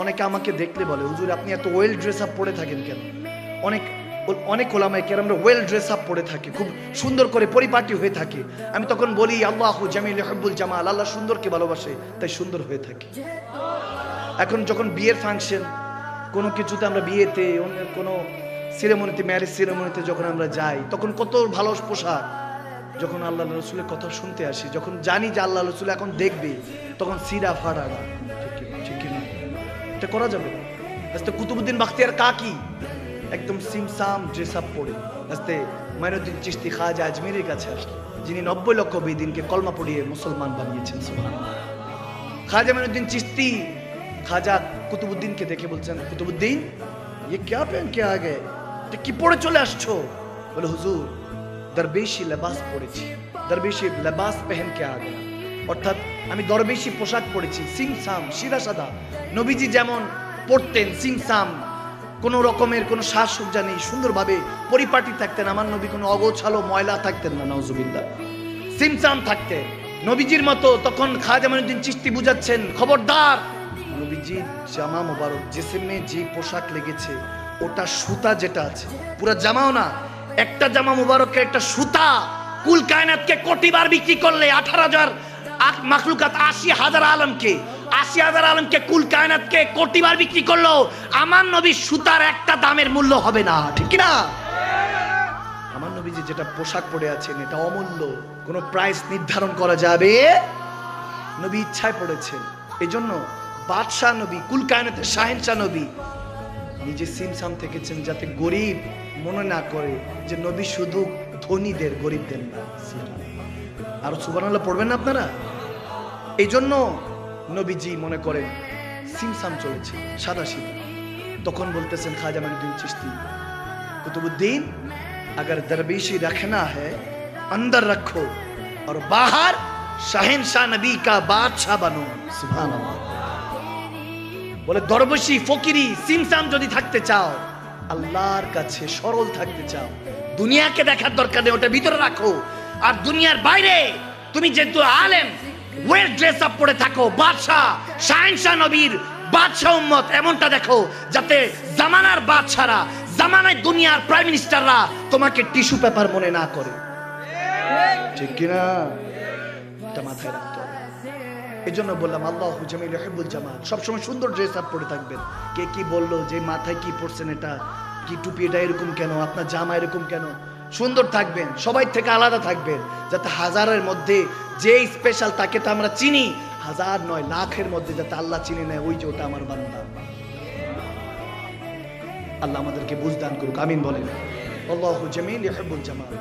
অনেকে আমাকে দেখলে বলে, হুজুর আপনি এত ওয়েল ড্রেস আপ পরে থাকেন কেন? অনেক ওলামায়ে কেরামরা ওয়েল ড্রেস আপ পরে থাকে, খুব সুন্দর করে পরিপাটি হয়ে থাকে। আমি তখন বলি আল্লাহু জামিল ইউহিব্বুল জামাল, আল্লাহ সুন্দরকে ভালোবাসে, তাই সুন্দর হয়ে থাকে। এখন যখন বিয়ের ফাংশন, কোনো কিছুতে আমরা বিয়েতে, অন্য কোনো সেরেমনিতে, ম্যারেজ সেরেমনিতে যখন আমরা যাই, তখন কত ভালো পোশাক। যখন আল্লাহ রসুলের কথা শুনতে আসি, যখন জানি যে আল্লাহ রসুল এখন দেখবে, তখন সিরা ফাড়া না, ঠিক না? এটা করা যাবে না। আজকে কুতুবউদ্দিন বাখতিয়ার কাকি একদম সিমসাম ড্রেস আপ পরে আজকে মাইনুদ্দিন চিশতি খাজা আজমিরের কাছে আসলেন, যিনি 90 লক্ষ বেদিনকে কলমা পড়িয়ে মুসলমান বানিয়েছেন। সুবহানাল্লাহ। খাজা মাইনুদ্দিন চিশতি খাজা কুতুবউদ্দিনকে দেখে বলছেন, কুতুবউদ্দিন ये क्या पहन के आ गए? এটা কি পরে চলে আসছো? বলে হুজুর দরবেশি লেবাস পরেছি, দরবেশি লেবাস পহন কে আ গয়া। অর্থাৎ আমি দরবেশি পোশাক পরেছি, সিমসাম সিধা সাদা। নবীজি যেমন পড়তেন সিমসাম, কোনো রকমের কোনো সাজসজ্জা নেই, সুন্দরভাবে পরিপাটি থাকতেন। আমার নবী কোনো অগোছালো ময়লা থাকতেন না, নাউজুবিল্লাহ, সিমসাম থাকতেন নবীজির মতো। তখন খাজা মাইনুদ্দিন চিশতি বুঝাচ্ছেন, খবরদার, নবীজির জামা মোবারক জিসমে যে পোশাক লেগেছে ওটা সুতা যেটা আছে, পুরো জামাও না, একটা জামা মুবারকের একটা সুতা কুল কায়নাতকে কোটিবার বিক্রি করলে 18,000 মাখলুকাত 80,000 আলমকে, 80,000 আলমকে কুল কায়নাতকে কোটিবার বিক্রি করলো, আমার নবীর সুতার একটা দামের মূল্য হবে না, ঠিক কি না? আমার নবীজি যেটা পোশাক পরে আছেন এটা অমূল্য, কোনো প্রাইস নির্ধারণ করা যাবে। নবী ইচ্ছায় পড়েছেন। এই জন্য বাদশাহ নবী, কুল কায়নাতের শাহেনশাহ নবী নিজে সিমসাম থেকেছেন, যাতে গরিব মনে না করে যে নবী শুধু ধনীদের, গরিবদের না। আর সুবহানাল্লাহ পড়বেন না আপনারা? এই জন্য নবীজি মনে করেন সিমসাম চলেছে, সাদা সিধা। তখন বলতেছেন খাজা মাইনুদ্দিন চিশতি, কুতুবউদ্দিন अगर दरवेशी रखना है अंदर रखो और बाहर शहनशाह नबी का बादशाह बनो। सुभान अल्लाह। বলে দরবেশি ফকিরি সিমসাম যদি থাকতে চাও, আল্লাহর কাছে সরল থাকতে চাও, দুনিয়াকে দেখার দরকার নেই, ওটা ভিতরে রাখো। আর দুনিয়ার বাইরে তুমি যেহেতু আলেম, ওয়েল ড্রেস আপ পরে থাকো, বাদশাহ শাহেনশাহ নবীর বাদশাহ উম্মত, এমনটা দেখো যাতে জামানার বাদশারা, জামানায় দুনিয়ার প্রাইম মিনিস্টাররা তোমাকে টিস্যু পেপার মনে না করে, ঠিক কিনা? এটা মাথায় রাখতে হবে। এই জন্য বললাম আল্লাহু জামিল ইউহিব্বুল জামাল, সবসময় সুন্দর ড্রেস আপ পরে থাকবেন। কে কি বললো যে মাথায় কি পরছেন, এটা কি টুপি, এটা এরকম কেন, আপনার জামা এরকম কেন? সুন্দর থাকবেন, সবাই থেকে আলাদা থাকবেন, যাতে হাজারের মধ্যে যে স্পেশাল তাকে তো আমরা চিনি, 1000 নয় লাখের মধ্যে যাতে আল্লাহ চিনে নেয়, ওই যে ওটা আমার বান্দা। আল্লাহ আমাদেরকে বুঝদান করুক, আমিন বলেন। আল্লাহু জামিল ইউহিব্বুল জামাল।